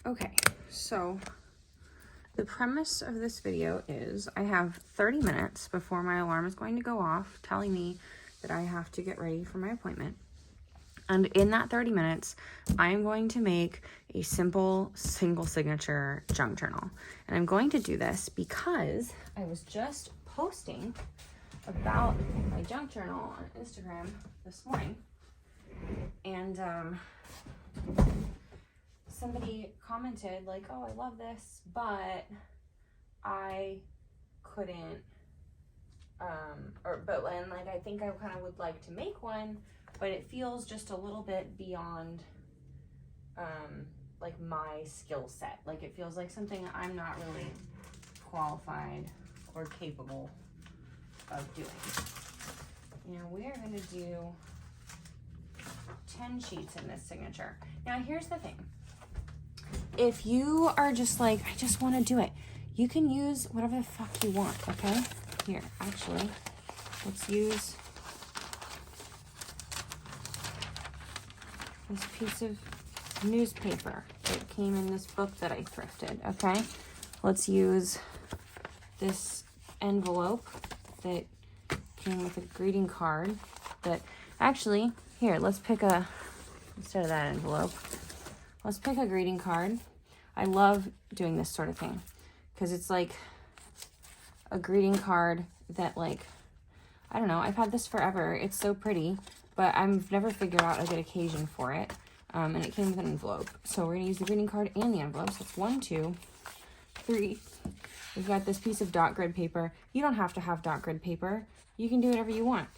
Okay, so the premise of this video is I have 30 minutes before my alarm is going to go off telling me that I have to get ready for my appointment. And in that 30 minutes, I am going to make a simple single signature junk journal. And I'm going to do this because I was just posting about my junk journal on Instagram this morning. And somebody commented like, oh, I love this, but I couldn't, I think I kind of would like to make one, but it feels just a little bit beyond, like my skill set. Like it feels like something I'm not really qualified or capable of doing. Now we are going to do 10 sheets in this signature. Now here's the thing. If you are just like, I just want to do it, you can use whatever the fuck you want, okay? Here, actually, let's use this piece of newspaper that came in this book that I thrifted, okay? Let's use this envelope that came with a greeting card that, actually, here, let's pick a, instead of that envelope, let's pick a greeting card. I love doing this sort of thing because it's like a greeting card that, like, I don't know, I've had this forever. It's so pretty, but I've never figured out a good occasion for it. And it came with an envelope. So we're gonna use the greeting card and the envelope. So it's 1, 2, 3. We've got this piece of dot grid paper. You don't have to have dot grid paper. You can do whatever you want.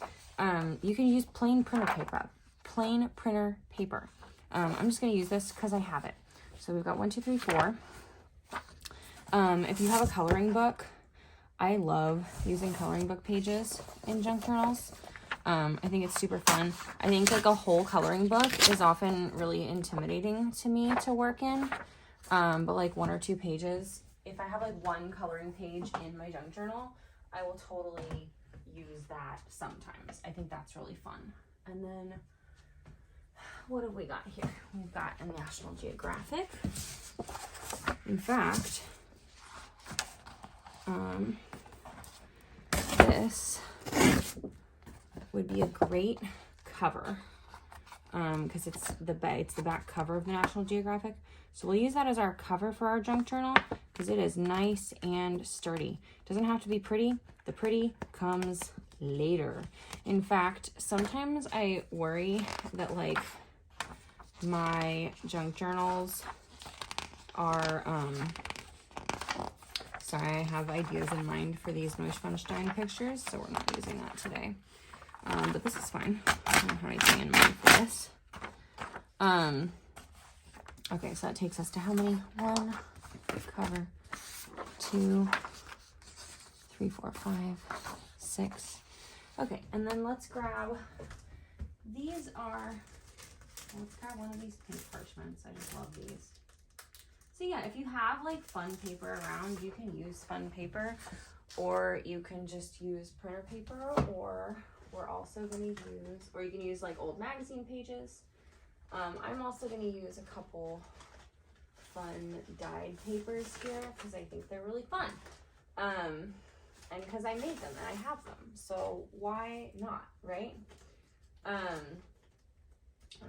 You can use plain printer paper. Plain printer paper. I'm just gonna use this because I have it. So we've got 1, 2, 3, 4. If you have a coloring book, I love using coloring book pages in junk journals. I think it's super fun. I think like a whole coloring book is often really intimidating to me to work in. But like 1 or 2 pages, if I have like one coloring page in my junk journal, I will totally use that sometimes. I think that's really fun. And then what have we got here? We've got a National Geographic. In fact, this would be a great cover because it's the back cover of the National Geographic. So we'll use that as our cover for our junk journal because it is nice and sturdy. It doesn't have to be pretty. The pretty comes later. In fact, sometimes I worry that like my junk journals are, sorry, I have ideas in mind for these Neuschwanstein pictures, so we're not using that today. But this is fine. I don't have anything in mind for this. Okay, so that takes us to how many? 1, cover, 2, 3, 4, 5, 6. Okay, and then let's grab, let's grab one of these pink parchments. I just love these. So yeah, if you have like fun paper around, you can use fun paper, or you can just use printer paper, or we're also going to use, or you can use like old magazine pages. I'm also going to use a couple fun dyed papers here because I think they're really fun. And because I made them and I have them, so why not, right? And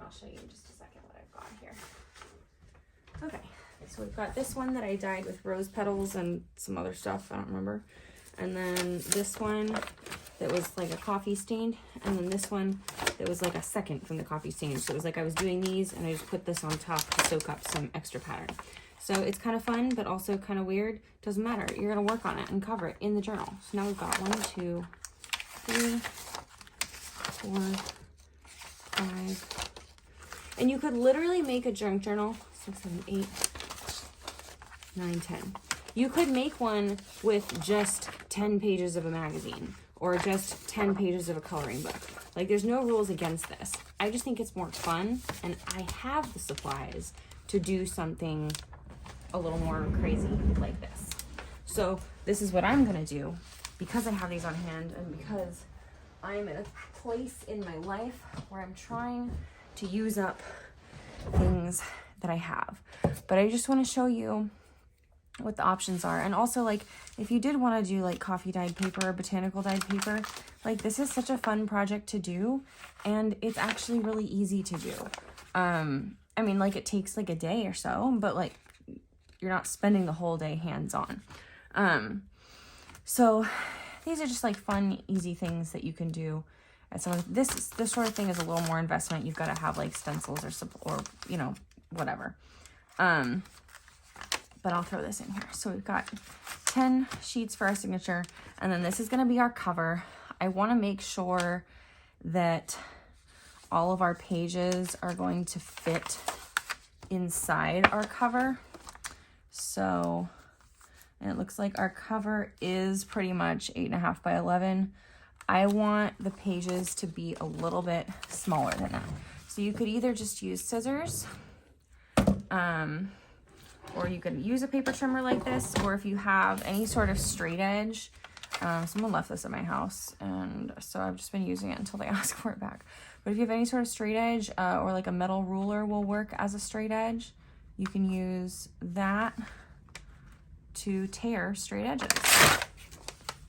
I'll show you in just a second what I've got here. Okay, so we've got this one that I dyed with rose petals and some other stuff, I don't remember. And then this one that was like a coffee stain, and then this one that was like a second from the coffee stain. So it was like I was doing these and I just put this on top to soak up some extra pattern. So it's kind of fun, but also kind of weird. Doesn't matter. You're going to work on it and cover it in the journal. So now we've got 1, 2, 3, 4, 5. And you could literally make a junk journal, 6, 7, 8, 9, 10. You could make one with just 10 pages of a magazine or just 10 pages of a coloring book. Like, there's no rules against this. I just think it's more fun, and I have the supplies to do something a little more crazy like this. So this is what I'm gonna do because I have these on hand and because I'm in a place in my life where I'm trying to use up things that I have. But I just want to show you what the options are. And also, like, if you did want to do like coffee dyed paper or botanical dyed paper, like this is such a fun project to do, and it's actually really easy to do. I mean, like, it takes like a day or so, but like you're not spending the whole day hands-on. So these are just like fun, easy things that you can do. And so this sort of thing is a little more investment. You've got to have like stencils or you know, whatever. But I'll throw this in here. So we've got 10 sheets for our signature, and then this is going to be our cover. I want to make sure that all of our pages are going to fit inside our cover. So, and it looks like our cover is pretty much 8.5 by 11. I want the pages to be a little bit smaller than that. So you could either just use scissors, or you could use a paper trimmer like this, or if you have any sort of straight edge. Someone left this at my house, and so I've just been using it until they ask for it back. But if you have any sort of straight edge, or like a metal ruler will work as a straight edge, you can use that to tear straight edges.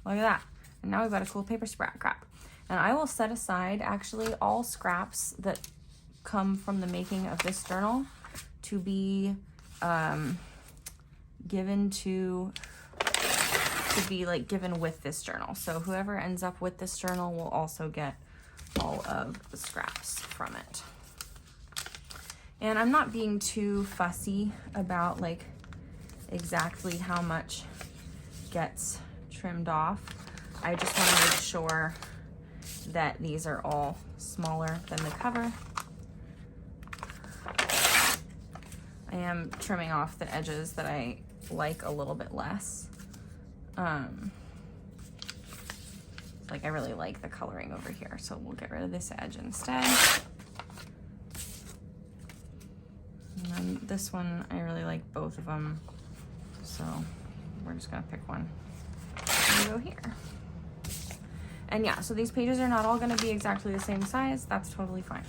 Look at that. And now we've got a cool paper scrap. And I will set aside actually all scraps that come from the making of this journal to be given with this journal. So whoever ends up with this journal will also get all of the scraps from it. And I'm not being too fussy about like exactly how much gets trimmed off. I just want to make sure that these are all smaller than the cover. I am trimming off the edges that I like a little bit less. Like, I really like the coloring over here, so we'll get rid of this edge instead. And then this one, I really like both of them, so we're just gonna pick one and go here. And yeah, so these pages are not all gonna be exactly the same size. That's totally fine.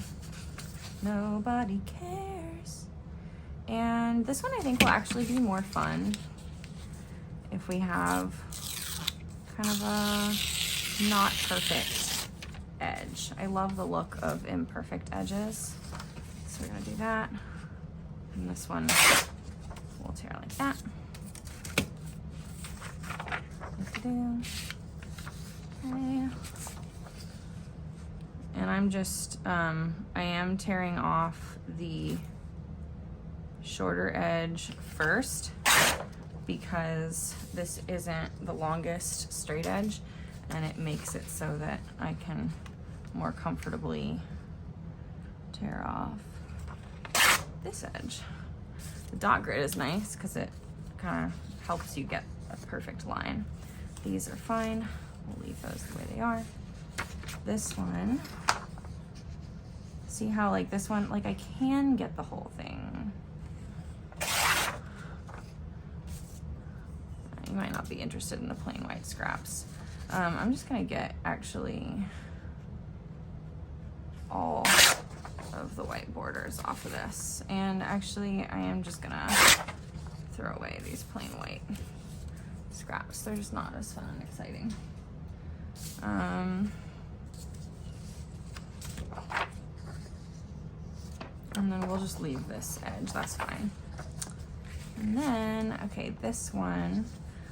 Nobody cares. And this one I think will actually be more fun if we have kind of a not perfect edge. I love the look of imperfect edges. So we're gonna do that. And this one we'll tear like that. Okay. And I'm just, I am tearing off the shorter edge first because this isn't the longest straight edge, and it makes it so that I can more comfortably tear off this edge. The dot grid is nice because it kind of helps you get a perfect line. These are fine. We'll leave those the way they are. This one, see how like this one, like I can get the whole thing. You might not be interested in the plain white scraps. I'm just gonna get actually all of the white borders off of this. And actually I am just gonna throw away these plain white scraps. They're just not as fun and exciting. And then we'll just leave this edge, that's fine. And then, okay, this one,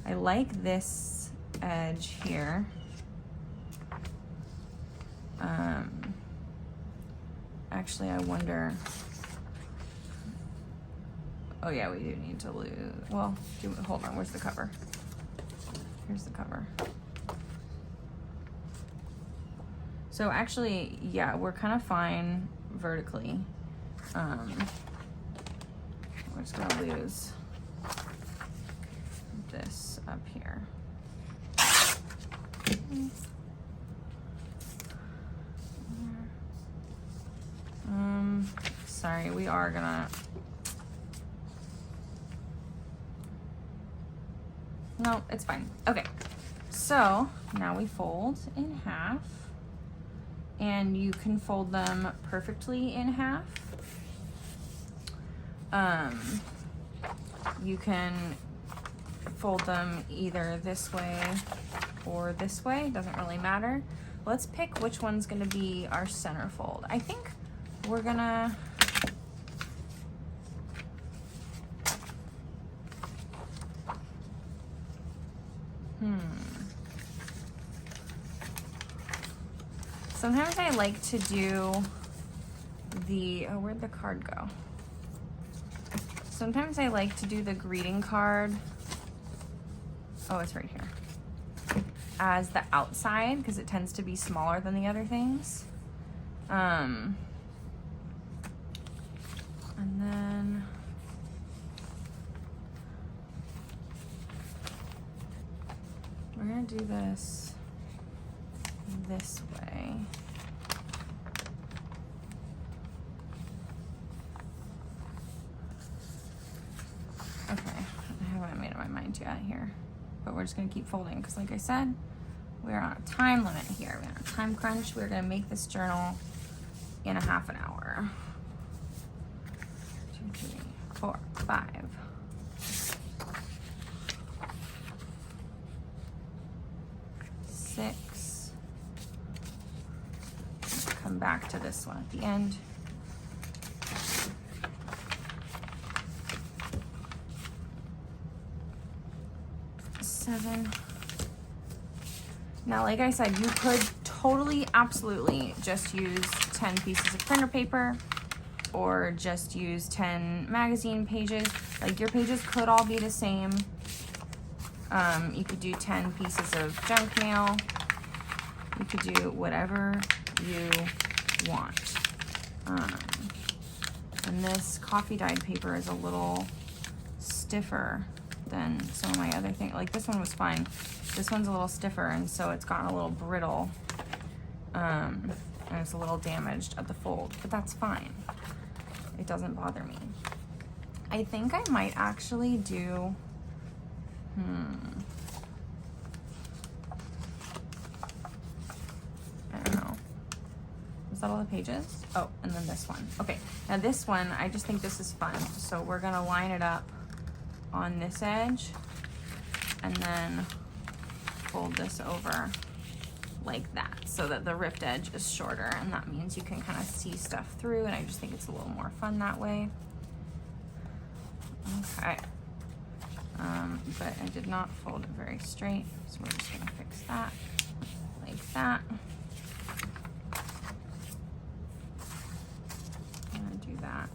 I like this edge here. Actually, I wonder, oh yeah, we do need to lose, well, hold on, where's the cover? Here's the cover. So actually, yeah, we're kind of fine vertically. We're just gonna lose this up here. Sorry, we are gonna, no, it's fine. Okay, so now we fold in half, and you can fold them perfectly in half. You can fold them either this way or this way, doesn't really matter. Let's pick which one's gonna be our center fold. I think we're gonna, sometimes I like to do the, oh, where'd the card go? Sometimes I like to do the greeting card, oh, it's right here, as the outside because it tends to be smaller than the other things. And then we're gonna do this way. Okay, I haven't made up my mind yet here, but we're just gonna keep folding because like I said, we're on a time limit here. We're on a time crunch. We're gonna make this journal in a half an hour. 2, 3, 4, 5. 6. Come back to this one at the end. 7. Now, like I said, you could totally, absolutely just use 10 pieces of printer paper or just use 10 magazine pages. Like, your pages could all be the same. You could do 10 pieces of junk mail. You could do whatever you want. And this coffee dyed paper is a little stiffer than some of my other things. Like, this one was fine. This one's a little stiffer, and so it's gotten a little brittle. And it's a little damaged at the fold, but that's fine. It doesn't bother me. I think I might actually do, I don't know. Is that all the pages? Oh, and then this one. Okay, now this one, I just think this is fun. So we're gonna line it up on this edge and then fold this over like that so that the ripped edge is shorter, and that means you can kind of see stuff through, and I just think it's a little more fun that way. Okay. But I did not fold it very straight, so we're just gonna fix that like that. I'm gonna do that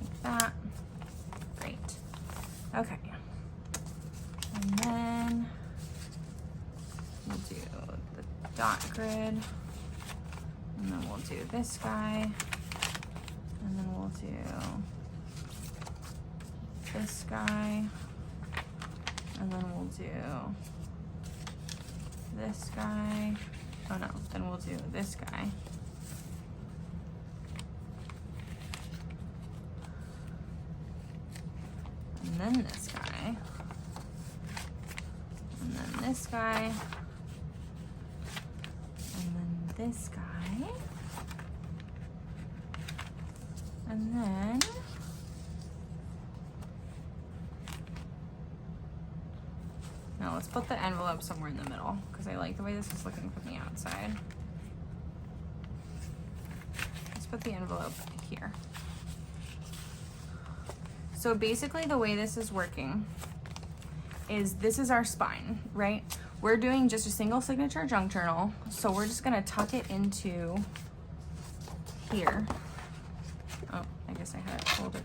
like that. Great. Okay. And then we'll do the dot grid, and then we'll do this guy, and then we'll do this guy, and then we'll do this guy. Oh no, then we'll do this guy. And then this guy. And then this guy. And then this guy. And then now let's put the envelope somewhere in the middle because I like the way this is looking from the outside. Let's put the envelope here. So basically the way this is working is this is our spine, right? We're doing just a single signature junk journal. So we're just gonna tuck it into here. Oh, I guess I had it folded.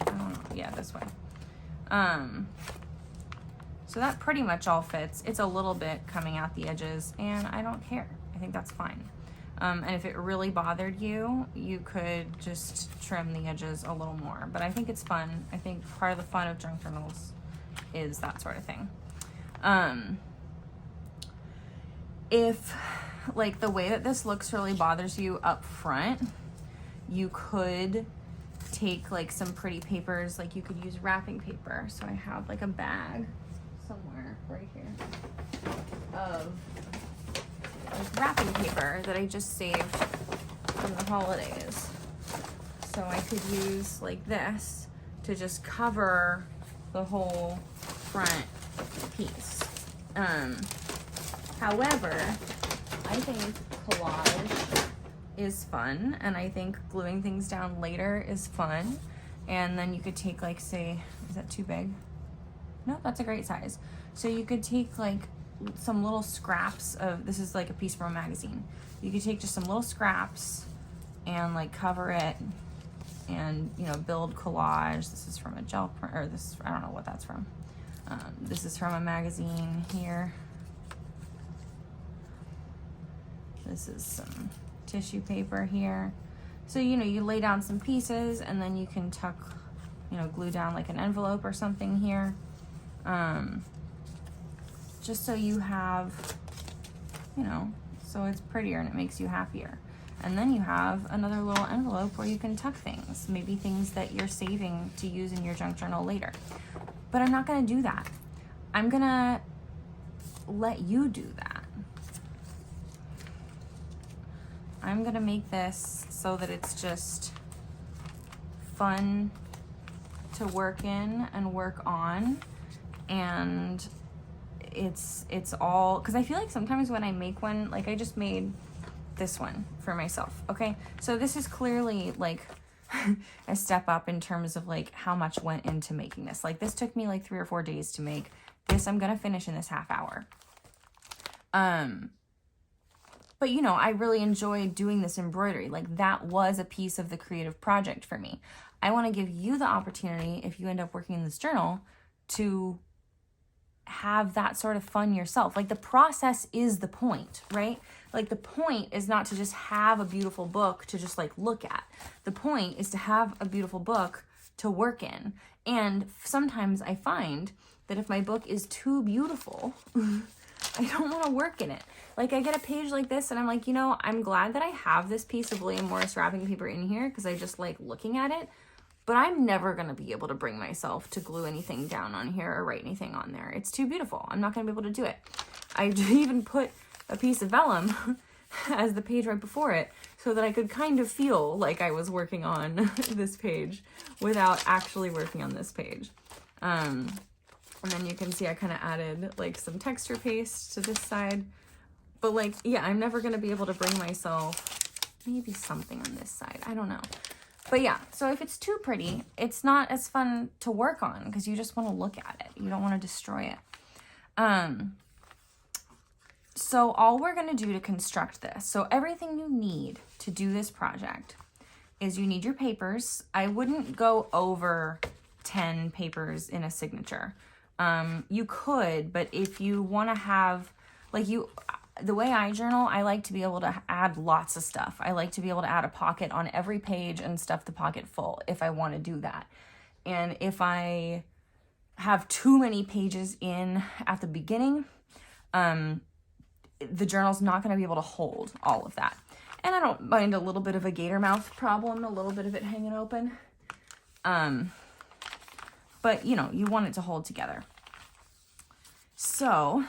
I don't know. Yeah, this way. So that pretty much all fits. It's a little bit coming out the edges, and I don't care. I think that's fine. And if it really bothered you, you could just trim the edges a little more. But I think it's fun. I think part of the fun of junk journals is that sort of thing. If like the way that this looks really bothers you up front, you could take like some pretty papers, like you could use wrapping paper. So I have like a bag somewhere right here of like wrapping paper that I just saved from the holidays. So I could use like this to just cover the whole front piece. However, I think collage is fun, and I think gluing things down later is fun. And then you could take, like, say, is that too big? No, that's a great size. So you could take like some little scraps of, this is like a piece from a magazine. You could take just some little scraps and like cover it and, you know, build collage. This is from a gel print, or this, I don't know what that's from. This is from a magazine here. This is some tissue paper here. So, you know, you lay down some pieces and then you can tuck, you know, glue down like an envelope or something here. Just so you have, you know, so it's prettier and it makes you happier. And then you have another little envelope where you can tuck things, maybe things that you're saving to use in your junk journal later. But I'm not gonna do that. I'm gonna let you do that. I'm gonna make this so that it's just fun to work in and work on, and it's all, because I feel like sometimes when I make one, like I just made this one for myself, okay? So this is clearly like a step up in terms of like how much went into making this. Like this took me like 3 or 4 days to make. This I'm gonna finish in this half hour. But you know, I really enjoyed doing this embroidery. Like that was a piece of the creative project for me. I want to give you the opportunity, if you end up working in this journal, to have that sort of fun yourself. Like the process is the point, right? Like the point is not to just have a beautiful book to just like look at. The point is to have a beautiful book to work in. And sometimes I find that if my book is too beautiful, I don't want to work in it. Like I get a page like this and I'm like, you know, I'm glad that I have this piece of William Morris wrapping paper in here because I just like looking at it, but I'm never going to be able to bring myself to glue anything down on here or write anything on there. It's too beautiful. I'm not going to be able to do it. I even put a piece of vellum as the page right before it so that I could kind of feel like I was working on this page without actually working on this page. And then you can see I kind of added like some texture paste to this side. But like, yeah, I'm never going to be able to bring myself, maybe something on this side. I don't know. But yeah, so if it's too pretty, it's not as fun to work on because you just want to look at it. You don't want to destroy it. So all we're going to do to construct this, so everything you need to do this project is you need your papers. I wouldn't go over 10 papers in a signature. You could, but if you want to have, like the way I journal, I like to be able to add lots of stuff. I like to be able to add a pocket on every page and stuff the pocket full if I want to do that. And if I have too many pages in at the beginning, the journal's not going to be able to hold all of that. And I don't mind a little bit of a gator mouth problem, a little bit of it hanging open. But you know, you want it to hold together. So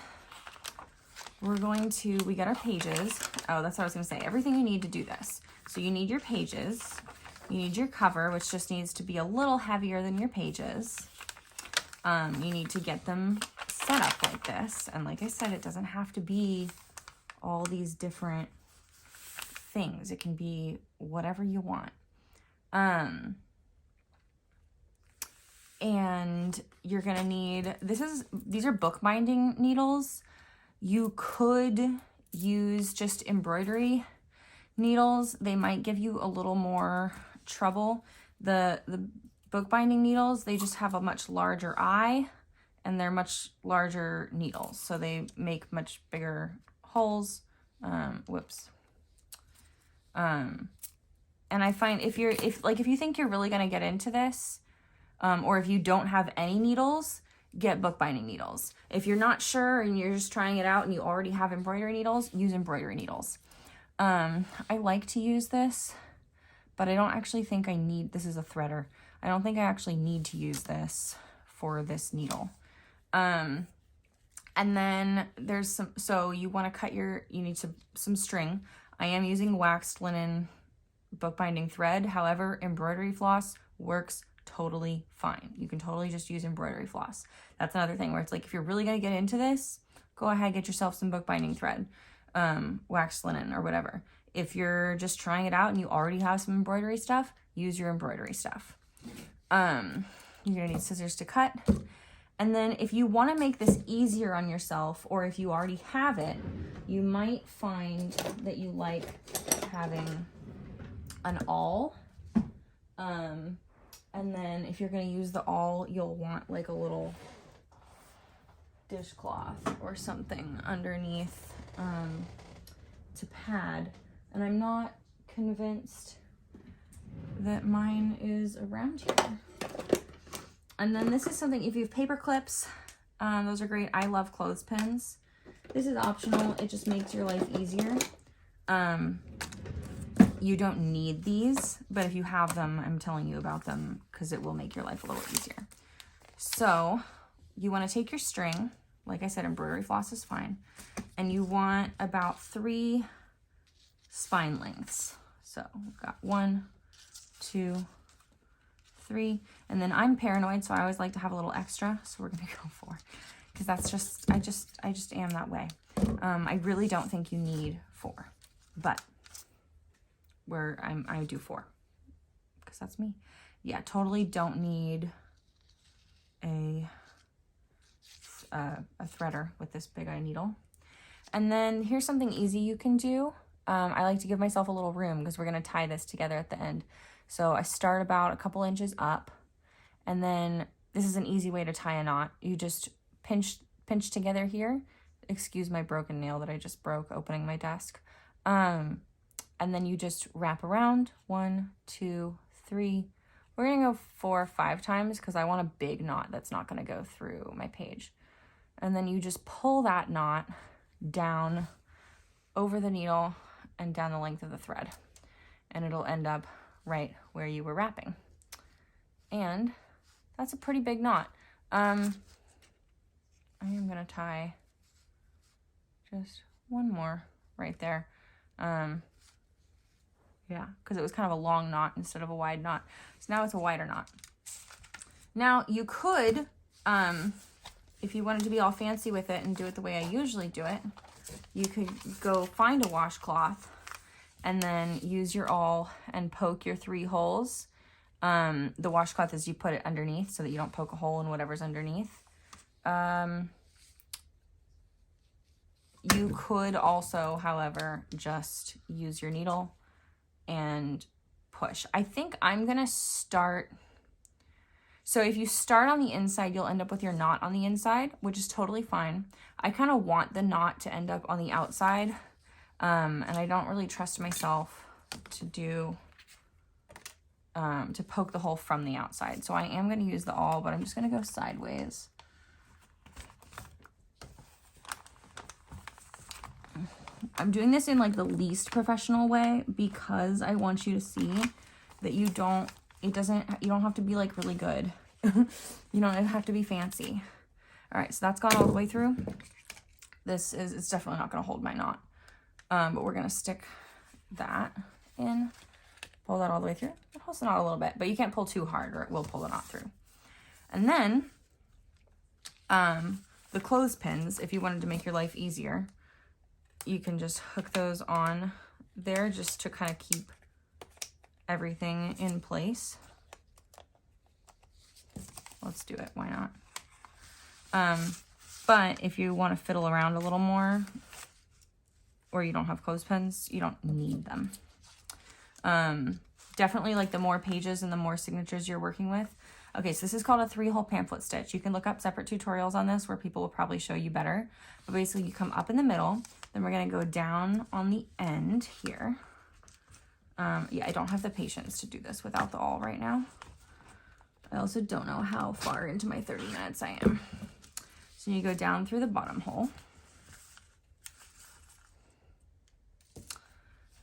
we got our pages. Oh, that's what I was going to say. Everything you need to do this. So you need your pages. You need your cover, which just needs to be a little heavier than your pages. You need to get them set up like this. And like I said, it doesn't have to be all these different things. It can be whatever you want. And you're going to need, these are bookbinding needles. You could use just embroidery needles. They might give you a little more trouble. The bookbinding needles, they just have a much larger eye and they're much larger needles. So they make much bigger holes. And I find if you think you're really going to get into this, or if you don't have any needles, get bookbinding needles. If you're not sure and you're just trying it out and you already have embroidery needles, use embroidery needles. I like to use this, but I don't actually think I need, this is a threader. I don't think I actually need to use this for this needle. And then there's some, so you want to cut you need some string. I am using waxed linen bookbinding thread. However, embroidery floss works totally fine. You can totally just use embroidery floss. That's another thing where it's like, if you're really going to get into this, go ahead, get yourself some bookbinding thread, waxed linen or whatever. If you're just trying it out and you already have some embroidery stuff, use your embroidery stuff. You're gonna need scissors to cut. And then if you want to make this easier on yourself, or if you already have it, you might find that you like having an awl. And then if you're going to use the awl, you'll want like a little dishcloth or something underneath to pad. And I'm not convinced that mine is around here. And then this is something, if you have paper clips, those are great. I love clothespins. This is optional. It just makes your life easier. You don't need these, but if you have them, I'm telling you about them because it will make your life a little easier. So you want to take your string, like I said, embroidery floss is fine, and you want about 3 spine lengths. So we've got 1, 2, 3, and then I'm paranoid, so I always like to have a little extra, so we're gonna go 4, because that's just, I just am that way. I really don't think you need 4, but I do 4 because that's me. Yeah, totally don't need a threader with this big eye needle. And then here's something easy you can do. I like to give myself a little room because we're going to tie this together at the end. So I start about a couple inches up, and then this is an easy way to tie a knot. You just pinch together here. Excuse my broken nail that I just broke opening my desk. And then you just wrap around 1, 2, 3. We're going to go 4 or 5 times because I want a big knot that's not going to go through my page. And then you just pull that knot down over the needle and down the length of the thread. And it'll end up right where you were wrapping. And that's a pretty big knot. I am going to tie just one more right there. Yeah, because it was kind of a long knot instead of a wide knot. So now it's a wider knot. Now you could, if you wanted to be all fancy with it and do it the way I usually do it, you could go find a washcloth and then use your awl and poke your 3 holes. The washcloth is you put it underneath so that you don't poke a hole in whatever's underneath. You could also, however, just use your needle and push. I think I'm gonna start, so if you start on the inside, you'll end up with your knot on the inside, which is totally fine. I kind of want the knot to end up on the outside, and I don't really trust myself to do, to poke the hole from the outside. So I am gonna use the awl, but I'm just gonna go sideways. I'm doing this in like the least professional way because I want you to see that you don't have to be like really good. You don't have to be fancy. All right, so that's gone all the way through. It's definitely not gonna hold my knot. But we're gonna stick that in, pull that all the way through. It holds the knot a little bit, but you can't pull too hard or it will pull the knot through. And then, the clothespins, if you wanted to make your life easier, you can just hook those on there just to kind of keep everything in place. Let's do it, why not? But if you want to fiddle around a little more, or you don't have clothespins, you don't need them. Definitely like the more pages and the more signatures you're working with. Okay, so this is called a 3-hole pamphlet stitch. You can look up separate tutorials on this where people will probably show you better. But basically you come up in the middle, then we're gonna go down on the end here. Yeah, I don't have the patience to do this without the awl right now. I also don't know how far into my 30 minutes I am. So you go down through the bottom hole.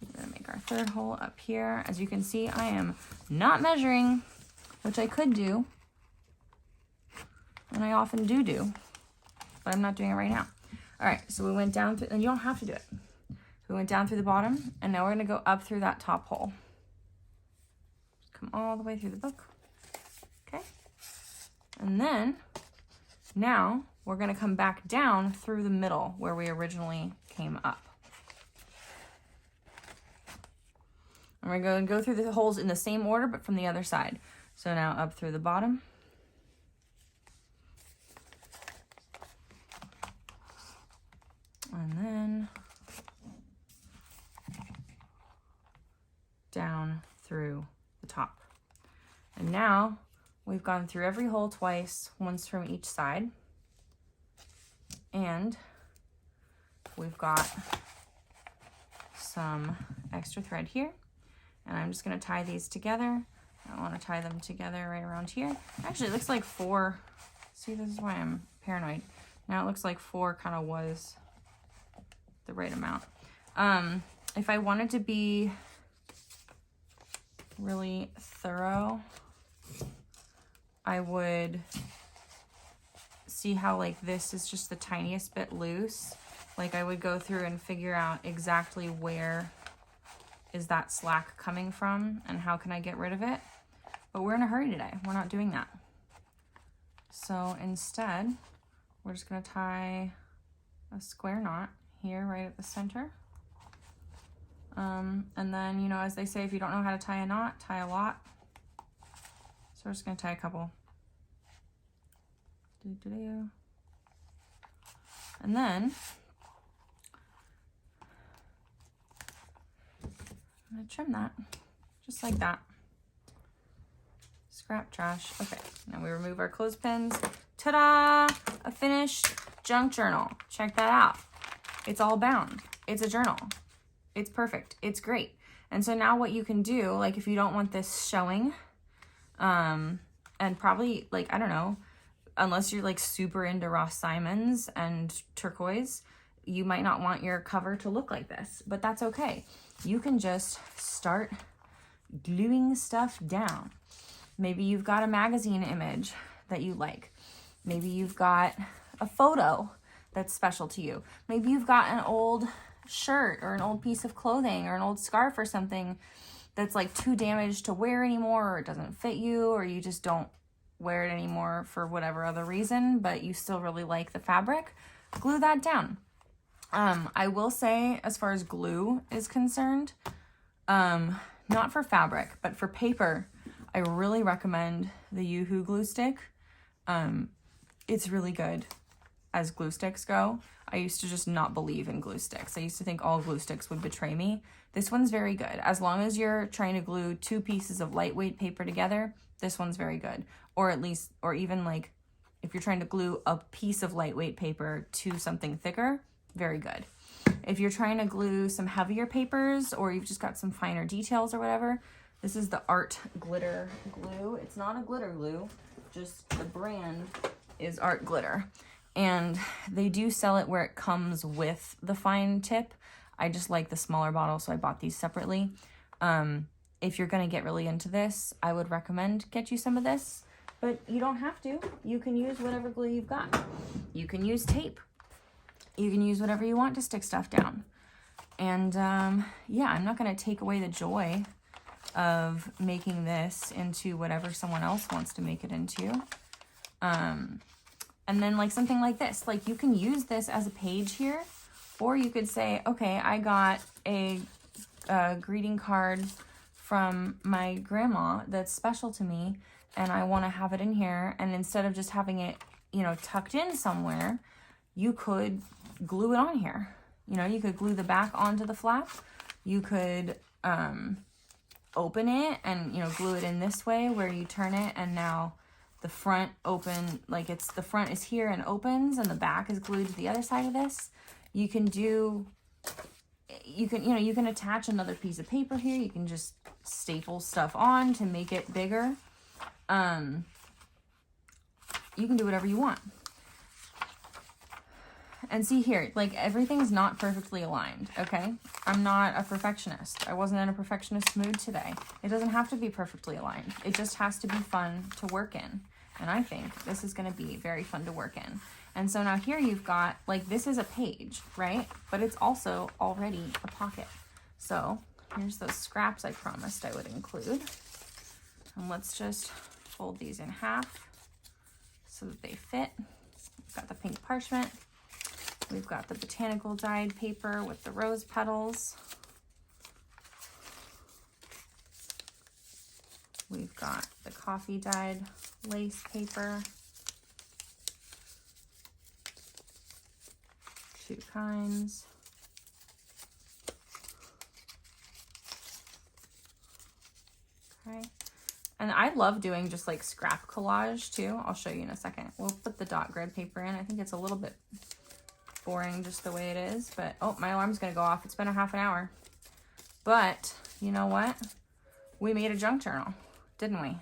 We're gonna make our 3rd hole up here. As you can see, I am not measuring, which I could do, and I often do, but I'm not doing it right now. All right, so we went down through, and you don't have to do it. So we went down through the bottom, and now we're gonna go up through that top hole. come all the way through the book. Okay. And then now we're going to come back down through the middle where we originally came up. And we're going to go through the holes in the same order, but from the other side. So now up through the bottom. And then down through the top. And now we've gone through every hole twice, once from each side. And we've got some extra thread here. And I'm just going to tie these together. I want to tie them together right around here. Actually, it looks like 4. See, this is why I'm paranoid. Now it looks like 4 kind of was the right amount. If I wanted to be really thorough, I would see how like this is just the tiniest bit loose. Like I would go through and figure out exactly where is that slack coming from and how can I get rid of it. But we're in a hurry today. We're not doing that. So instead, we're just going to tie a square knot here right at the center. And then, you know, as they say, if you don't know how to tie a knot, tie a lot. So we're just going to tie a couple. And then I'm going to trim that just like that. Scrap trash. Okay, now we remove our clothespins. Ta-da! A finished junk journal. Check that out. It's all bound. It's a journal. It's perfect. It's great. And so now what you can do, like if you don't want this showing, and probably like, I don't know, unless you're like super into Ross Simons and turquoise, you might not want your cover to look like this, but that's okay. You can just start gluing stuff down. Maybe you've got a magazine image that you like. Maybe you've got a photo that's special to you. Maybe you've got an old shirt or an old piece of clothing or an old scarf or something that's like too damaged to wear anymore, or it doesn't fit you, or you just don't wear it anymore for whatever other reason, but you still really like the fabric. Glue that down. I will say, as far as glue is concerned, not for fabric, but for paper, I really recommend the Yoo-Hoo glue stick. It's really good as glue sticks go. I used to just not believe in glue sticks. I used to think all glue sticks would betray me. This one's very good. As long as you're trying to glue 2 pieces of lightweight paper together, this one's very good. Or at least, or even like, if you're trying to glue a piece of lightweight paper to something thicker, very good. If you're trying to glue some heavier papers, or you've just got some finer details or whatever, this is the Art Glitter glue. It's not a glitter glue, just the brand is Art Glitter. And they do sell it where it comes with the fine tip. I just like the smaller bottle, so I bought these separately. If you're gonna get really into this, I would recommend get you some of this, but you don't have to. You can use whatever glue you've got. You can use tape. You can use whatever you want to stick stuff down. And yeah, I'm not gonna take away the joy of making this into whatever someone else wants to make it into. And then like something like this, like you can use this as a page here, or you could say, okay, I got a greeting card from my grandma that's special to me, and I want to have it in here. And instead of just having it, you know, tucked in somewhere, you could glue it on here. You know, you could glue the back onto the flap. You could open it and, you know, glue it in this way where you turn it, and now the front open, like it's, the front is here and opens, and the back is glued to the other side of this. You can do, you can attach another piece of paper here. You can just staple stuff on to make it bigger. You can do whatever you want. And see here, like everything's not perfectly aligned, okay? I'm not a perfectionist. I wasn't in a perfectionist mood today. It doesn't have to be perfectly aligned. It just has to be fun to work in. And I think this is gonna be very fun to work in. And so now here you've got, like, this is a page, right? But it's also already a pocket. So here's those scraps I promised I would include. And let's just fold these in half so that they fit. We've got the pink parchment. We've got the botanical dyed paper with the rose petals. We've got the coffee dyed lace paper. 2 kinds. Okay. And I love doing just like scrap collage too. I'll show you in a second. We'll put the dot grid paper in. I think it's a little bit boring just the way it is, but oh, my alarm's gonna go off. It's been a half an hour. But you know what? We made a junk journal, didn't we?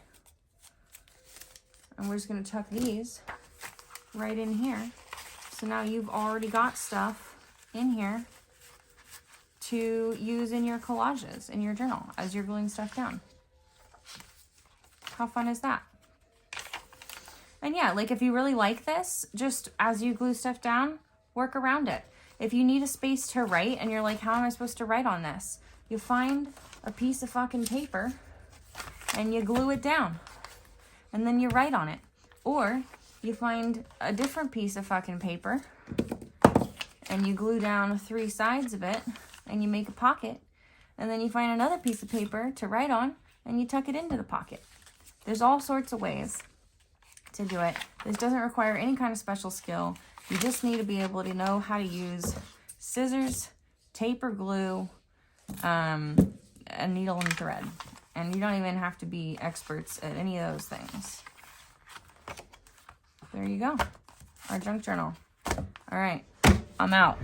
And we're just gonna tuck these right in here. So now you've already got stuff in here to use in your collages, in your journal, as you're gluing stuff down. How fun is that? And yeah, like if you really like this, just as you glue stuff down, work around it. If you need a space to write and you're like, how am I supposed to write on this? You find a piece of fucking paper and you glue it down and then you write on it. Or you find a different piece of fucking paper and you glue down 3 sides of it and you make a pocket, and then you find another piece of paper to write on and you tuck it into the pocket. There's all sorts of ways to do it. This doesn't require any kind of special skill. You just need to be able to know how to use scissors, tape or glue, a needle and thread. And you don't even have to be experts at any of those things. There you go. Our junk journal. All right, I'm out.